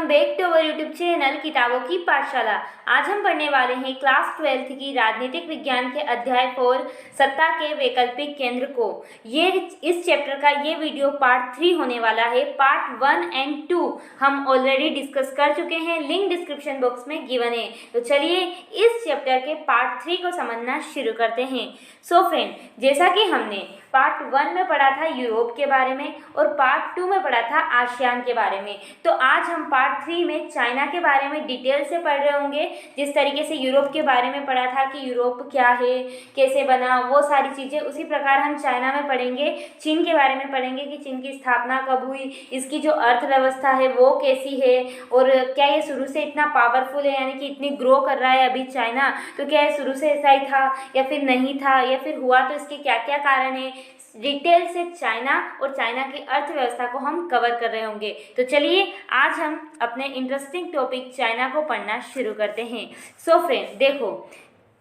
Back to our YouTube channel किताबों की पाठशाला। आज हम पढ़ने वाले हैं क्लास 12th की राजनीतिक विज्ञान के अध्याय 4 सत्ता के वैकल्पिक केंद्र को। ये इस चैप्टर का ये वीडियो पार्ट 3 होने वाला है। पार्ट 1 एंड 2 हम ऑलरेडी डिस्कस कर चुके हैं, लिंक डिस्क्रिप्शन बॉक्स में गिवन है। तो चलिए इस चैप्टर के पार्ट 3 को समझना शुरू करते हैं। सो फ्रेंड, जैसा कि हमने पार्ट 1 में पढ़ा था यूरोप के बारे में और पार्ट 2 में पढ़ा था आसियान के बारे में, तो आज हम पार्ट 3 में चाइना के बारे में डिटेल से पढ़ रहे होंगे। जिस तरीके से यूरोप के बारे में पढ़ा था कि यूरोप क्या है, कैसे बना, वो सारी चीज़ें, उसी प्रकार हम चाइना में पढ़ेंगे। चीन के बारे में पढ़ेंगे कि चीन की स्थापना कब हुई, इसकी जो अर्थव्यवस्था है वो कैसी है और क्या ये शुरू से इतना पावरफुल है, यानी कि इतनी ग्रो कर रहा है अभी चाइना, तो क्या ये शुरू से ऐसा ही था या फिर नहीं था, या फिर हुआ तो इसके क्या क्या कारण है। डिटेल से चाइना और चाइना की अर्थव्यवस्था को हम कवर कर रहे होंगे। तो चलिए आज हम अपने इंटरेस्टिंग टॉपिक चाइना को पढ़ना शुरू करते हैं। सो फ्रेंड देखो,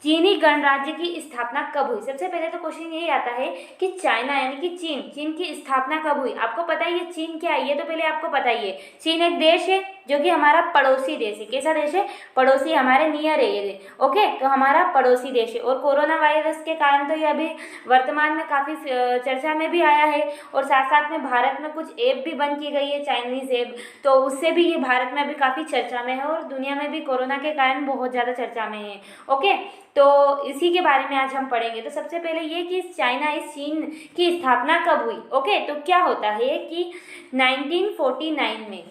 चीनी गणराज्य की स्थापना कब हुई। सबसे पहले तो क्वेश्चन यही आता है कि चाइना यानी कि चीन की स्थापना कब हुई। आपको पता है ये चीन क्या है, ये तो पहले आपको पता ही है। चीन एक देश है जो कि हमारा पड़ोसी देश है। कैसा देश है? पड़ोसी, हमारे नियर है ये। ओके, तो हमारा पड़ोसी देश है और कोरोना वायरस के कारण तो ये अभी वर्तमान में काफ़ी चर्चा में भी आया है और साथ साथ में भारत में कुछ ऐप भी बंद की गई है, चाइनीज़ ऐप, तो उससे भी ये भारत में अभी काफ़ी चर्चा में है और दुनिया में भी कोरोना के कारण बहुत ज़्यादा चर्चा में है। ओके, तो इसी के बारे में आज हम पढ़ेंगे। तो सबसे पहले ये कि चीन की स्थापना कब हुई। ओके, तो क्या होता है कि 1949 में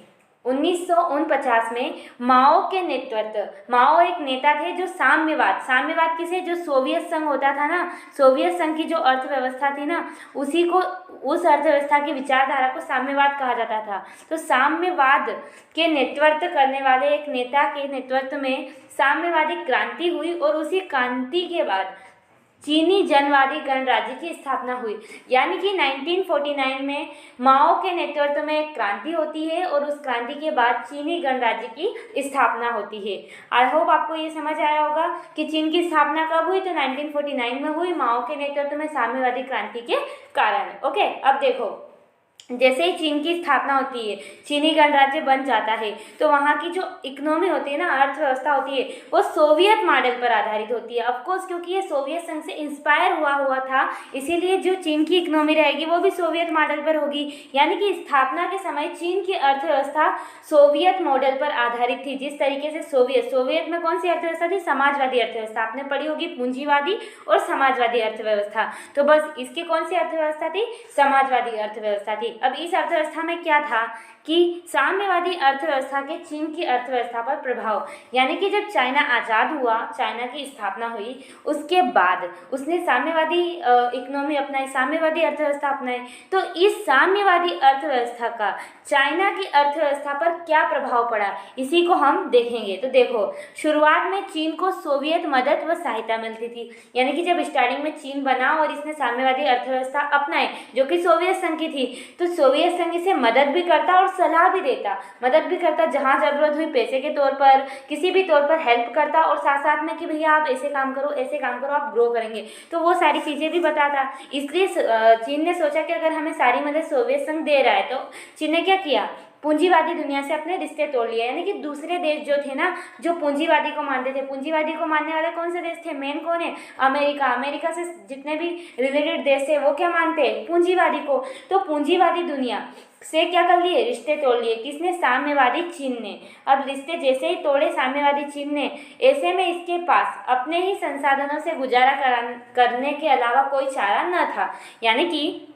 1949 में माओ के नेतृत्व, माओ एक नेता थे जो साम्यवाद किसे, जो सोवियत संघ होता था ना, सोवियत संघ की जो अर्थव्यवस्था थी ना, उसी को, उस अर्थव्यवस्था की विचारधारा को साम्यवाद कहा जाता था। तो साम्यवाद के नेतृत्व करने वाले एक नेता के नेतृत्व में साम्यवादी क्रांति हुई और उसी क्रांति के बाद चीनी जनवादी गणराज्य की स्थापना हुई। यानी कि 1949 में माओ के नेतृत्व में एक क्रांति होती है और उस क्रांति के बाद चीनी गणराज्य की स्थापना होती है। आई होप आपको ये समझ आया होगा कि चीन की स्थापना कब हुई। तो 1949 में हुई, माओ के नेतृत्व में साम्यवादी क्रांति के कारण। ओके, अब देखो, जैसे ही चीन की स्थापना होती है, चीनी गणराज्य बन जाता है, तो वहाँ की जो इकोनॉमी होती है ना, अर्थव्यवस्था होती है, वो सोवियत मॉडल पर आधारित होती है। ऑफ कोर्स क्योंकि ये सोवियत संघ से इंस्पायर हुआ था, इसीलिए जो चीन की इकोनॉमी रहेगी वो भी सोवियत मॉडल पर होगी। यानी कि स्थापना के समय चीन की अर्थव्यवस्था सोवियत मॉडल पर आधारित थी। जिस तरीके से सोवियत में कौन सी अर्थव्यवस्था थी? समाजवादी अर्थव्यवस्था। आपने पढ़ी होगी पूंजीवादी और समाजवादी अर्थव्यवस्था। तो बस इसकी कौन सी अर्थव्यवस्था थी? समाजवादी अर्थव्यवस्था थी। अब इस अर्थव्यवस्था में क्या था कि साम्यवादी अर्थव्यवस्था के चीन की अर्थव्यवस्था पर प्रभाव, यानी कि जब चाइना आज़ाद हुआ, चाइना की स्थापना हुई, उसके बाद उसने साम्यवादी इकोनॉमी अपनाई, साम्यवादी अर्थव्यवस्था अपनाई। तो इस साम्यवादी अर्थव्यवस्था का चाइना की अर्थव्यवस्था पर क्या प्रभाव पड़ा, इसी को हम देखेंगे। तो देखो, शुरुआत में चीन को सोवियत मदद व सहायता मिलती थी। यानी कि जब स्टार्टिंग में चीन बना और इसने साम्यवादी अर्थव्यवस्था अपनाई जो कि सोवियत संघ की थी, तो सोवियत संघ इसे मदद भी करता और सलाह भी देता, मदद भी करता, जहाँ ज़रूरत हुई पैसे के तौर पर, किसी भी तौर पर हेल्प करता, और साथ साथ में कि भैया आप ऐसे काम करो, ऐसे काम करो, आप ग्रो करेंगे, तो वो सारी चीज़ें भी बताता। इसलिए चीन ने सोचा कि अगर हमें सारी मदद सोवियत संघ दे रहा है, तो चीन ने क्या किया? पूंजीवादी दुनिया से अपने रिश्ते तोड़ लिए। यानी कि दूसरे देश जो थे ना, जो पूंजीवादी को मानते थे, पूंजीवादी को मानने वाले कौन से देश थे? मेन कौन है? अमेरिका। अमेरिका से जितने भी रिलेटेड देश थे वो क्या मानते हैं? पूंजीवादी को। तो पूंजीवादी दुनिया से क्या कर लिए? रिश्ते तोड़ लिए। किसने? साम्यवादी चीन ने। अब रिश्ते जैसे ही तोड़े साम्यवादी चीन ने, ऐसे में इसके पास अपने ही संसाधनों से गुजारा करने के अलावा कोई चारा न था। यानी कि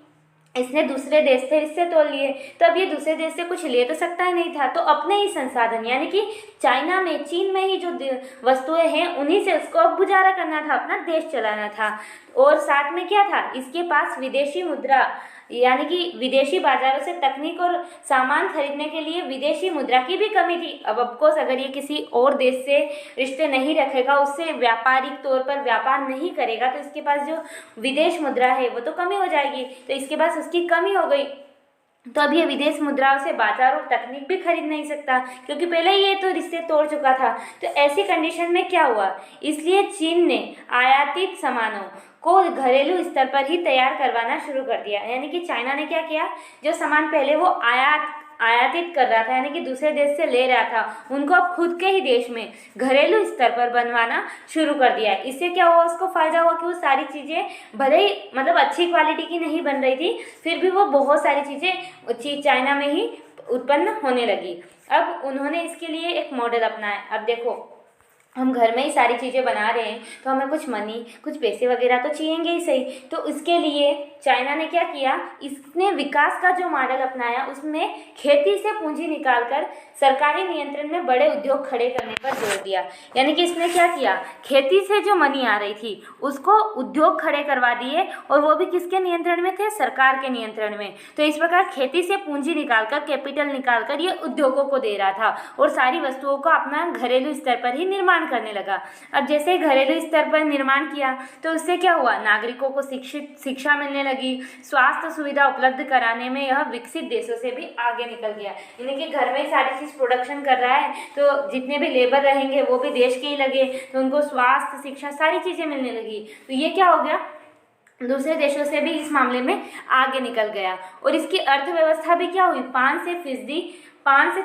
इसने दूसरे देश से रिश्ते तोड़ लिए, तो अब ये दूसरे देश से कुछ ले तो सकता ही नहीं था, तो अपने ही संसाधन, यानी कि चाइना में, चीन में ही जो वस्तुएं हैं उन्हीं से उसको अब गुजारा करना था, अपना देश चलाना था। और साथ में क्या था? इसके पास विदेशी मुद्रा, यानी कि विदेशी बाजारों से तकनीक और सामान खरीदने के लिए विदेशी मुद्रा की भी कमी थी। अब ऑफकोर्स अगर ये किसी और देश से रिश्ते नहीं रखेगा, उससे व्यापारिक तौर पर व्यापार नहीं करेगा, तो इसके पास जो विदेश मुद्रा है वो तो कमी हो जाएगी। तो इसके पास उसकी कमी हो गई, तो अब ये विदेश मुद्राओं से बाजार और तकनीक भी खरीद नहीं सकता, क्योंकि पहले ही ये तो रिश्ते तोड़ चुका था। तो ऐसी कंडीशन में क्या हुआ? इसलिए चीन ने आयातित सामानों को घरेलू स्तर पर ही तैयार करवाना शुरू कर दिया। यानी कि चाइना ने क्या किया? जो सामान पहले वो आयात आयातित कर रहा था, यानी कि दूसरे देश से ले रहा था, उनको अब खुद के ही देश में घरेलू स्तर पर बनवाना शुरू कर दिया है। इससे क्या हुआ, उसको फायदा हुआ कि वो सारी चीज़ें भले ही मतलब अच्छी क्वालिटी की नहीं बन रही थी, फिर भी वो बहुत सारी चीज़ें चाइना में ही उत्पन्न होने लगी। अब उन्होंने इसके लिए एक मॉडल अपनाया। अब देखो, हम घर में ही सारी चीज़ें बना रहे हैं तो हमें कुछ मनी, कुछ पैसे वगैरह तो चाहिएंगे ही सही। तो इसके लिए चाइना ने क्या किया, इसने विकास का जो मॉडल अपनाया उसमें खेती से पूंजी निकालकर सरकारी नियंत्रण में बड़े उद्योग खड़े करने पर जोर दिया। यानी कि इसने क्या किया, खेती से जो मनी आ रही थी उसको उद्योग खड़े करवा दिए, और वो भी किसके नियंत्रण में थे, सरकार के नियंत्रण में। तो इस प्रकार खेती से पूंजी निकालकर, कैपिटल निकालकर ये उद्योगों को दे रहा था और सारी वस्तुओं का अपना घरेलू स्तर पर ही निर्माण करने लगा। अब जैसे घरेलू स्तर पर निर्माण किया तो उससे क्या हुआ, नागरिकों को शिक्षा मिलने लगी, स्वास्थ्य सुविधा उपलब्ध कराने में यह विकसित देशों से भी आगे निकल गया। यानी कि घर में ही सारी चीज़ प्रोडक्शन कर रहा है तो जितने भी लेबर रहेंगे वो भी देश के ही लगे, तो उनको स्वास्थ्य, शिक्षा, सारी चीज़ें मिलने लगी। तो ये क्या हो गया, दूसरे देशों से भी इस मामले में आगे निकल गया। और इसकी अर्थव्यवस्था भी क्या हुई, 5 से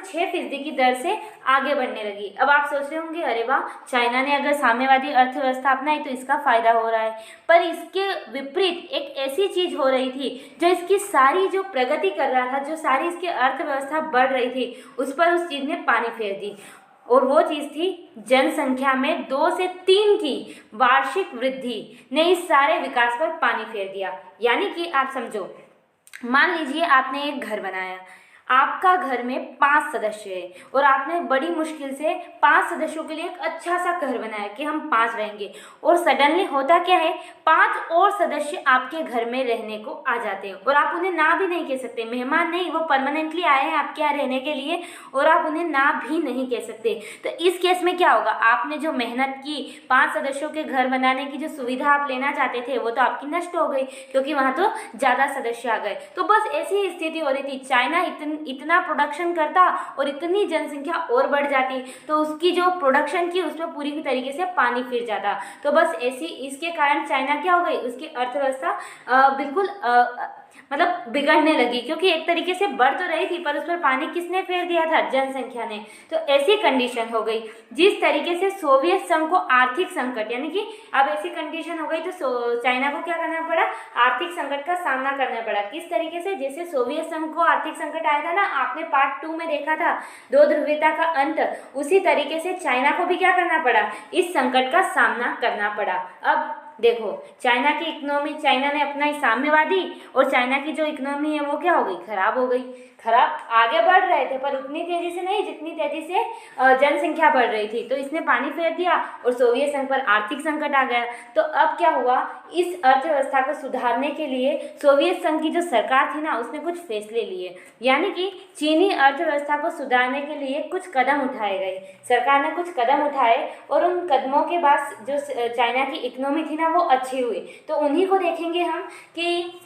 6% की दर से आगे बढ़ने लगी। अब आप सोच रहे होंगे, अरे वाह, चाइना ने अगर साम्यवादी अर्थव्यवस्था अपनाई तो इसका फायदा हो रहा है। पर इसके विपरीत एक ऐसी चीज हो रही थी जो इसकी सारी जो प्रगति कर रहा था, जो सारी इसकी अर्थव्यवस्था बढ़ रही थी, उस पर उस चीज ने पानी फेर दी। और वो चीज़ थी जनसंख्या में 2 से 3 की वार्षिक वृद्धि ने इस सारे विकास पर पानी फेर दिया। यानी कि आप समझो, मान लीजिए आपने एक घर बनाया, आपका घर में 5 सदस्य है और आपने बड़ी मुश्किल से 5 सदस्यों के लिए एक अच्छा सा घर बनाया कि हम 5 रहेंगे, और सडनली होता क्या है, 5 और सदस्य आपके घर में रहने को आ जाते हैं और आप उन्हें ना भी नहीं कह सकते, मेहमान नहीं, वो परमानेंटली आए हैं आपके यहाँ रहने के लिए और आप उन्हें ना भी नहीं कह सकते। तो इस केस में क्या होगा, आपने जो मेहनत की 5 सदस्यों के घर बनाने की जो सुविधा आप लेना चाहते थे वो तो आपकी नष्ट हो गई, क्योंकि वहाँ तो ज़्यादा सदस्य आ गए। तो बस ऐसी ही स्थिति हो रही थी, चाइना इतना प्रोडक्शन करता और इतनी जनसंख्या और बढ़ जाती तो उसकी जो प्रोडक्शन की उसमें पूरी तरीके से पानी फिर जाता। तो बस ऐसी इसके कारण चाइना क्या हो गई, उसकी अर्थव्यवस्था बिल्कुल मतलब बिगड़ने लगी, क्योंकि एक तरीके से बढ़ तो रही थी पर उस पर पानी किसने फेर दिया था, जनसंख्या ने। तो ऐसी कंडीशन हो गई जिस तरीके से सोवियत संघ को आर्थिक संकट, यानी कि अब ऐसी कंडीशन हो गई तो चाइना को क्या करना पड़ा, आर्थिक संकट का सामना करना पड़ा। किस तरीके से, जैसे सोवियत संघ को आर्थिक संकट आया था ना, आपने पार्ट 2 में देखा था, 2 ध्रुवीयता का अंत, उसी तरीके से चाइना को भी क्या करना पड़ा, इस संकट का सामना करना पड़ा। अब देखो, चाइना की इकोनॉमी, चाइना ने अपना साम्यवादी, और चाइना की जो इकोनॉमी है वो क्या हो गई, खराब हो गई। खराब, आगे बढ़ रहे थे पर उतनी तेजी से नहीं जितनी तेजी से जनसंख्या बढ़ रही थी। तो इसने पानी फेर दिया और सोवियत संघ पर आर्थिक संकट आ गया। तो अब क्या हुआ, इस अर्थव्यवस्था को सुधारने के लिए सोवियत संघ की जो सरकार थी ना, उसने कुछ फैसले लिए, यानी कि चीनी अर्थव्यवस्था को सुधारने के लिए कुछ कदम उठाए गए। सरकार ने कुछ कदम उठाए और उन कदमों के बाद जो चाइना की इकोनॉमी थी ना वो अच्छी हुई। तो उन्हीं को देखेंगे हम कि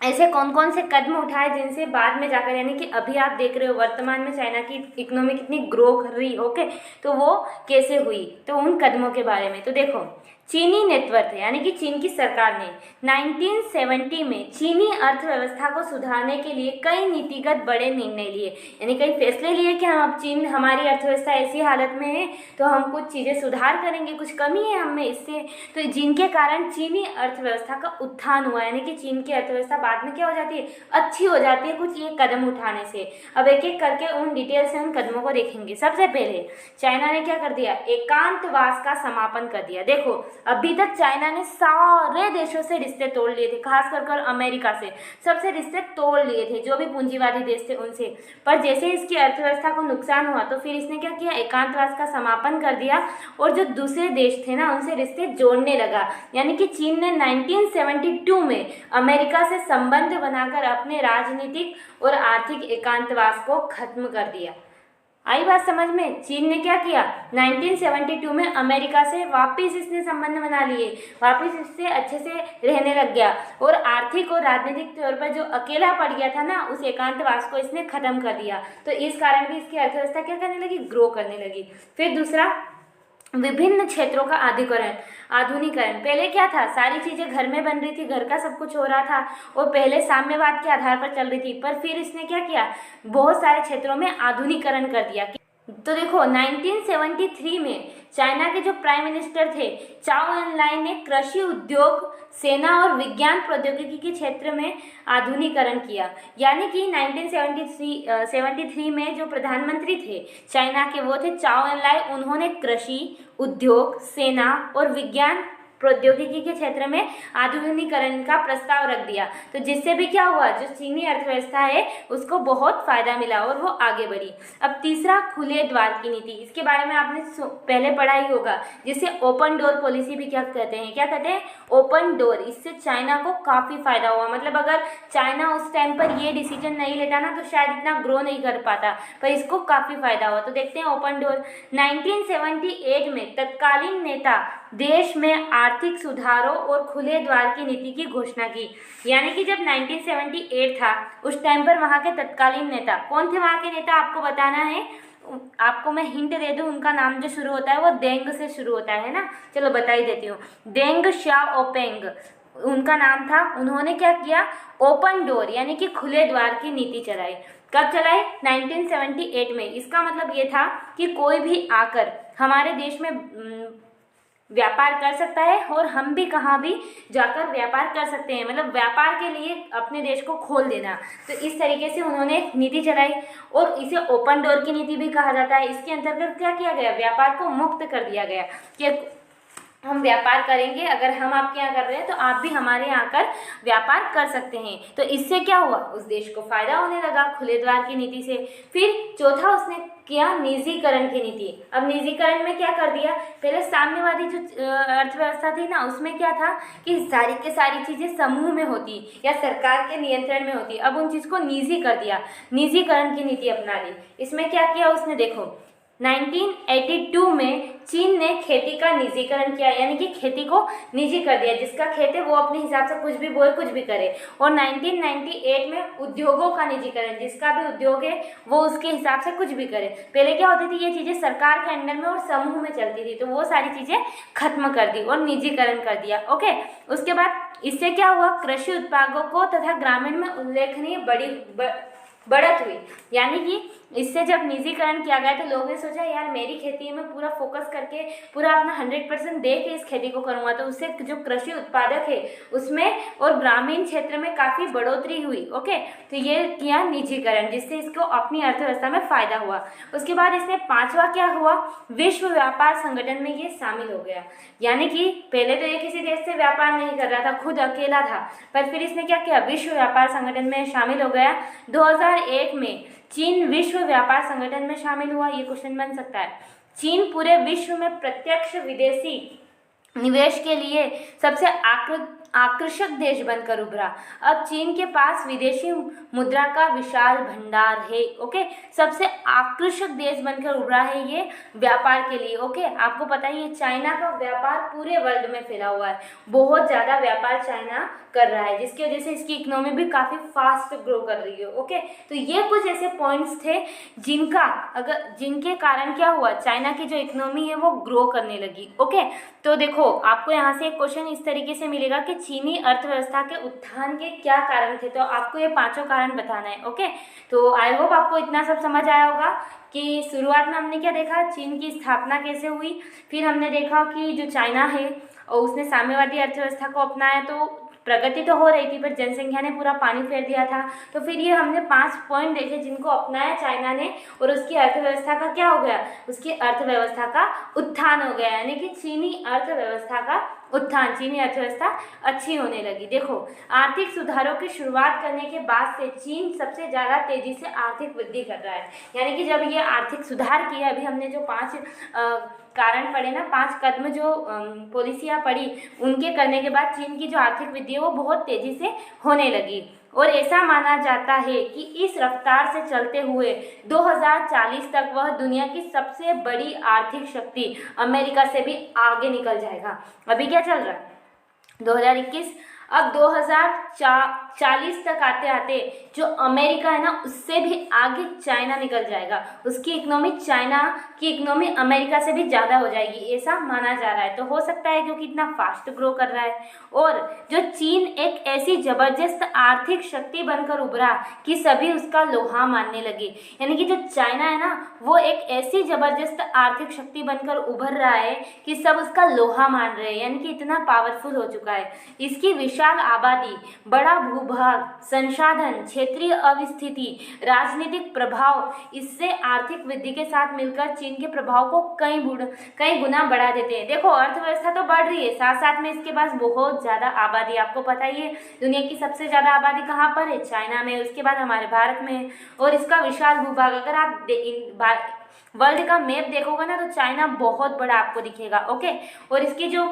ऐसे कौन कौन से कदम उठाए जिनसे बाद में जाकर, यानी कि अभी आप देख रहे हो वर्तमान में चाइना की इकोनॉमी कितनी ग्रो कर रही, ओके, तो वो कैसे हुई, तो उन कदमों के बारे में। तो देखो, चीनी नेतृत्व यानी कि चीन की सरकार ने 1970 में चीनी अर्थव्यवस्था को सुधारने के लिए कई नीतिगत बड़े निर्णय लिए, यानी कई फैसले लिए कि हम अब चीन, हमारी अर्थव्यवस्था ऐसी हालत में है तो हम कुछ चीज़ें सुधार करेंगे, कुछ कमी है हमें इससे, तो जिनके कारण चीनी अर्थव्यवस्था का उत्थान हुआ, यानी कि चीन की अर्थव्यवस्था बाद में क्या हो जाती है, अच्छी हो जाती है कुछ ये कदम उठाने से। अब एक एक करके उन डिटेल से उन कदमों को देखेंगे। सबसे पहले चाइना ने क्या कर दिया, एकांतवास का समापन कर दिया। देखो, अभी तक चाइना ने सारे देशों से रिश्ते तोड़ लिए थे, खास कर अमेरिका से सबसे रिश्ते तोड़ लिए थे, जो भी पूंजीवादी देश थे उनसे। पर जैसे इसकी अर्थव्यवस्था को नुकसान हुआ तो फिर इसने क्या किया, एकांतवास का समापन कर दिया और जो दूसरे देश थे ना उनसे रिश्ते जोड़ने लगा। यानी कि चीन ने 1972 में अमेरिका से संबंध बनाकर अपने राजनीतिक और आर्थिक एकांतवास को खत्म कर दिया। आई बात समझ में, चीन ने क्या किया, 1972 में अमेरिका से वापस इसने संबंध बना लिए, वापस इससे अच्छे से रहने लग गया और आर्थिक और राजनीतिक तौर पर जो अकेला पड़ गया था ना उस एकांतवास को इसने खत्म कर दिया। तो इस कारण भी इसकी अर्थव्यवस्था क्या करने लगी, ग्रो करने लगी। फिर दूसरा, विभिन्न क्षेत्रों का आधुनिकरण। पहले क्या था, सारी चीजें घर में बन रही थी, घर का सब कुछ हो रहा था और पहले साम्यवाद के आधार पर चल रही थी, पर फिर इसने क्या किया, बहुत सारे क्षेत्रों में आधुनिकरण कर दिया। तो देखो 1973 में चाइना के जो प्राइम मिनिस्टर थे चाओ एन लाई ने कृषि, उद्योग, सेना और विज्ञान प्रौद्योगिकी के क्षेत्र में आधुनिकरण किया। यानी कि 1973 में जो प्रधानमंत्री थे चाइना के वो थे चाओ एन लाई। उन्होंने कृषि, उद्योग, सेना और विज्ञान प्रौद्योगिकी के क्षेत्र में आधुनिकीकरण का प्रस्ताव रख दिया। तो जिससे भी क्या हुआ, जो चीनी अर्थव्यवस्था है उसको बहुत फायदा मिला और वो आगे बढ़ी। अब तीसरा, खुले द्वार की नीति। इसके बारे में आपने पहले पढ़ा ही होगा, जिसे ओपन डोर पॉलिसी भी क्या कहते हैं, क्या कहते हैं, ओपन डोर। इससे चाइना को काफी फायदा हुआ। मतलब अगर चाइना उस टाइम पर ये डिसीजन नहीं लेता ना तो शायद इतना ग्रो नहीं कर पाता, पर इसको काफी फायदा हुआ। तो देखते हैं ओपन डोर। 1978 में तत्कालीन नेता देश में आर्थिक सुधारों और खुले द्वार की नीति की घोषणा की। यानी कि जब 1978 था उस टाइम पर वहां के तत्कालीन नेता कौन थे, वहां के नेता आपको बताना है। आपको मैं हिंट दे दूं, उनका नाम जो शुरू होता है वो देंग से शुरू होता है ना, चलो बता ही देती हूँ। देंग शाओपिंग उनका नाम था। उन्होंने क्या किया, ओपन डोर यानी कि खुले द्वार की नीति चलाई। कब चलाई, 1978 में। इसका मतलब ये था कि कोई भी आकर हमारे देश में व्यापार कर सकता है और हम भी कहाँ भी जाकर व्यापार कर सकते हैं। मतलब व्यापार के लिए अपने देश को खोल देना। तो इस तरीके से उन्होंने एक नीति चलाई और इसे ओपन डोर की नीति भी कहा जाता है। इसके अंतर्गत क्या किया गया, व्यापार को मुक्त कर दिया गया कि हम व्यापार करेंगे, अगर हम आपके यहाँ कर रहे हैं तो आप भी हमारे यहाँ आकर व्यापार कर सकते हैं। तो इससे क्या हुआ, उस देश को फायदा होने लगा खुले द्वार की नीति से। फिर चौथा उसने किया निजीकरण की नीति। अब निजीकरण में क्या कर दिया, पहले साम्यवादी जो अर्थव्यवस्था थी ना उसमें क्या था कि सारी के सारी चीजें समूह में होती या सरकार के नियंत्रण में होती। अब उन चीज को निजी कर दिया, निजीकरण की नीति अपना ली। इसमें क्या किया उसने, देखो 1982 में चीन ने खेती का निजीकरण किया, यानी कि खेती को निजी कर दिया। जिसका खेत है वो अपने हिसाब से कुछ भी बोए, कुछ भी करे। और 1998 में उद्योगों का निजीकरण, जिसका भी उद्योग है वो उसके हिसाब से कुछ भी करे। पहले क्या होती थी, ये चीजें सरकार के अंडर में और समूह में चलती थी, तो वो सारी चीजें खत्म कर दी और निजीकरण कर दिया। ओके, उसके बाद इससे क्या हुआ, कृषि उत्पादों को तथा ग्रामीण में उल्लेखनीय बढ़त हुई। यानी कि इससे जब निजीकरण किया गया तो लोगों ने सोचा यार मेरी खेती में पूरा फोकस करके पूरा अपना 100% दे के इस खेती को करूँगा, तो उससे जो कृषि उत्पादक है उसमें और ग्रामीण क्षेत्र में काफ़ी बढ़ोतरी हुई। ओके, तो ये किया निजीकरण, जिससे इसको अपनी अर्थव्यवस्था में फायदा हुआ। उसके बाद इसमें पांचवा क्या हुआ, विश्व व्यापार संगठन में ये शामिल हो गया। यानी कि पहले तो ये किसी देश से व्यापार नहीं कर रहा था, खुद अकेला था, पर फिर इसने क्या किया, विश्व व्यापार संगठन में शामिल हो गया। 2001 में चीन विश्व व्यापार संगठन में शामिल हुआ। ये क्वेश्चन बन सकता है। चीन पूरे विश्व में प्रत्यक्ष विदेशी निवेश के लिए सबसे आकर्षक देश बनकर उभरा। अब चीन के पास विदेशी मुद्रा का विशाल भंडार है। ओके, सबसे आकर्षक देश बनकर उभरा है ये व्यापार के लिए। ओके, आपको पता ही है चाइना का व्यापार पूरे वर्ल्ड में फैला हुआ है, बहुत ज़्यादा व्यापार चाइना कर रहा है, जिसकी वजह से इसकी इकोनॉमी भी काफ़ी फास्ट ग्रो कर रही है। ओके, तो ये कुछ ऐसे पॉइंट्स थे जिनके कारण क्या हुआ, चाइना की जो इकोनॉमी है वो ग्रो करने लगी। ओके, तो देखो आपको यहाँ से एक क्वेश्चन इस तरीके से मिलेगा कि चीनी अर्थव्यवस्था के उत्थान के क्या कारण थे, तो आपको ये पांचों कारण बताना है। ओके, तो आई होप आपको इतना सब समझ आया होगा कि शुरुआत में हमने क्या देखा, चीन की स्थापना कैसे हुई, फिर हमने देखा कि जो चाइना है और उसने साम्यवादी अर्थव्यवस्था को अपनाया, तो प्रगति तो हो रही थी पर जनसंख्या ने पूरा पानी फेर दिया था। तो फिर ये हमने 5 पॉइंट देखे जिनको अपनाया चाइना ने और उसकी अर्थव्यवस्था का क्या हो गया, उसकी अर्थव्यवस्था का उत्थान हो गया, यानी कि चीनी अर्थव्यवस्था का उत्थान, चीनी अर्थव्यवस्था अच्छी होने लगी। देखो आर्थिक सुधारों की शुरुआत करने के बाद से चीन सबसे ज़्यादा तेजी से आर्थिक वृद्धि कर रहा है। यानी कि जब ये आर्थिक सुधार किया, अभी हमने जो 5 कारण पढ़े ना, 5 कदम जो पॉलिसियाँ पढ़ी, उनके करने के बाद चीन की जो आर्थिक वृद्धि है वो बहुत तेजी से होने लगी। और ऐसा माना जाता है कि इस रफ्तार से चलते हुए 2040 तक वह दुनिया की सबसे बड़ी आर्थिक शक्ति अमेरिका से भी आगे निकल जाएगा। अभी क्या चल रहा है 2021, अब 2040 तक आते आते जो अमेरिका है ना, उससे भी आगे चाइना निकल जाएगा। उसकी इकोनॉमी, चाइना की इकोनॉमी अमेरिका से भी ज़्यादा हो जाएगी, ऐसा माना जा रहा है। तो हो सकता है क्योंकि इतना फास्ट ग्रो कर रहा है। और जो चीन एक ऐसी ज़बरदस्त आर्थिक शक्ति बनकर उभरा कि सभी उसका लोहा मानने लगे। यानी कि जो चाइना है ना, वो एक ऐसी ज़बरदस्त आर्थिक शक्ति बनकर उभर रहा है कि सब उसका लोहा मान रहे हैं। यानी कि इतना पावरफुल हो चुका है। इसकी विशाल आबादी, बड़ा भूभाग, संसाधन, क्षेत्रीय अवस्थिति, राजनीतिक प्रभाव इससे आर्थिक वृद्धि के साथ मिलकर चीन के प्रभाव को कई गुना बढ़ा देते हैं। देखो, अर्थव्यवस्था तो बढ़ रही है, साथ साथ में इसके पास बहुत ज़्यादा आबादी। आपको पता ही है दुनिया की सबसे ज़्यादा आबादी कहाँ पर है? चाइना में, उसके बाद हमारे भारत में है। और इसका विशाल भूभाग, अगर आप वर्ल्ड का मैप देखोगे ना, तो चाइना बहुत बड़ा आपको दिखेगा। ओके, और इसकी जो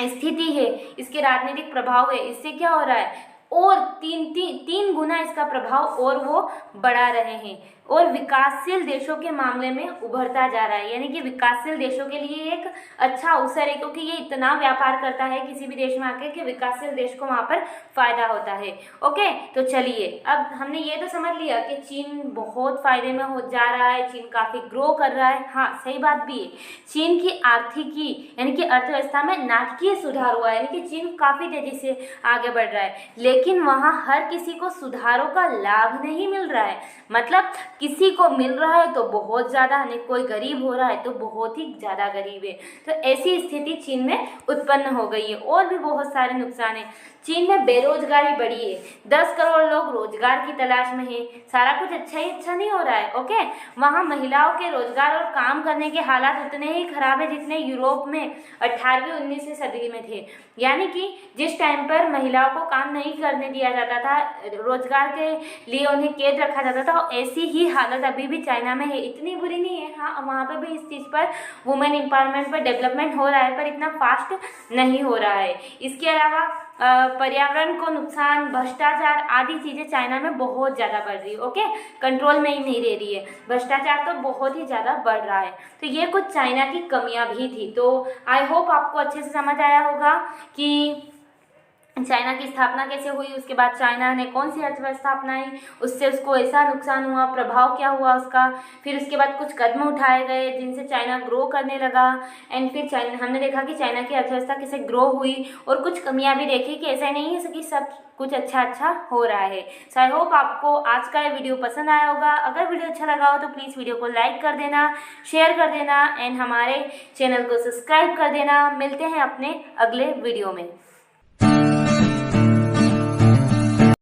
स्थिति है, इसके राजनीतिक प्रभाव है, इससे क्या हो रहा है, और तीन गुना इसका प्रभाव और वो बढ़ा रहे हैं। और विकासशील देशों के मामले में उभरता जा रहा है। यानी कि विकासशील देशों के लिए एक अच्छा अवसर है, क्योंकि ये इतना व्यापार करता है किसी भी देश में आके कि विकासशील देश को वहाँ पर फायदा होता है। ओके, तो चलिए, अब हमने ये तो समझ लिया कि चीन बहुत फायदे में हो जा रहा है, चीन काफ़ी ग्रो कर रहा है। हाँ, सही बात भी है, चीन की आर्थिकी यानी कि अर्थव्यवस्था में नाटकीय सुधार हुआ है। यानी कि चीन काफ़ी तेजी से आगे बढ़ रहा है, लेकिन वहाँ हर किसी को सुधारों का लाभ नहीं मिल रहा है। मतलब किसी को मिल रहा है तो बहुत ज़्यादा, नहीं कोई गरीब हो रहा है तो बहुत ही ज़्यादा गरीब है। तो ऐसी स्थिति चीन में उत्पन्न हो गई है। और भी बहुत सारे नुकसान हैं। चीन में बेरोजगारी बढ़ी है, 10 करोड़ लोग रोजगार की तलाश में हैं। सारा कुछ अच्छा नहीं हो रहा है। ओके, वहाँ महिलाओं के रोजगार और काम करने के हालात उतने ही खराब है जितने यूरोप में 18वीं 19वीं सदी में थे। यानी कि जिस टाइम पर महिलाओं को काम नहीं करने दिया जाता था, रोजगार के लिए उन्हें कैद रखा जाता था, ऐसी ही हालत अभी भी चाइना में है। इतनी बुरी नहीं है, हाँ, वहाँ पे भी इस चीज़ पर वुमेन एम्पावरमेंट पर डेवलपमेंट हो रहा है, पर इतना फास्ट नहीं हो रहा है। इसके अलावा पर्यावरण को नुकसान, भ्रष्टाचार आदि चीज़ें चाइना में बहुत ज़्यादा बढ़ रही है। ओके, कंट्रोल में ही नहीं रह रही है। भ्रष्टाचार तो बहुत ही ज़्यादा बढ़ रहा है। तो ये कुछ चाइना की कमियां भी थी। तो आई होप आपको अच्छे से समझ आया होगा कि चाइना की स्थापना कैसे हुई, उसके बाद चाइना ने कौन सी अर्थव्यवस्था अपनाई, उससे उसको ऐसा नुकसान हुआ, प्रभाव क्या हुआ उसका, फिर उसके बाद कुछ कदम उठाए गए जिनसे चाइना ग्रो करने लगा। एंड फिर चाइना, हमने देखा कि चाइना की अर्थव्यवस्था कैसे ग्रो हुई, और कुछ कमियां भी देखी कि ऐसा नहीं है कि सब कुछ अच्छा हो रहा है। सो आई होप आपको आज का ये वीडियो पसंद आया होगा। अगर वीडियो अच्छा लगा हो तो प्लीज़ वीडियो को लाइक कर देना, शेयर कर देना, एंड हमारे चैनल को सब्सक्राइब कर देना। मिलते हैं अपने अगले वीडियो में।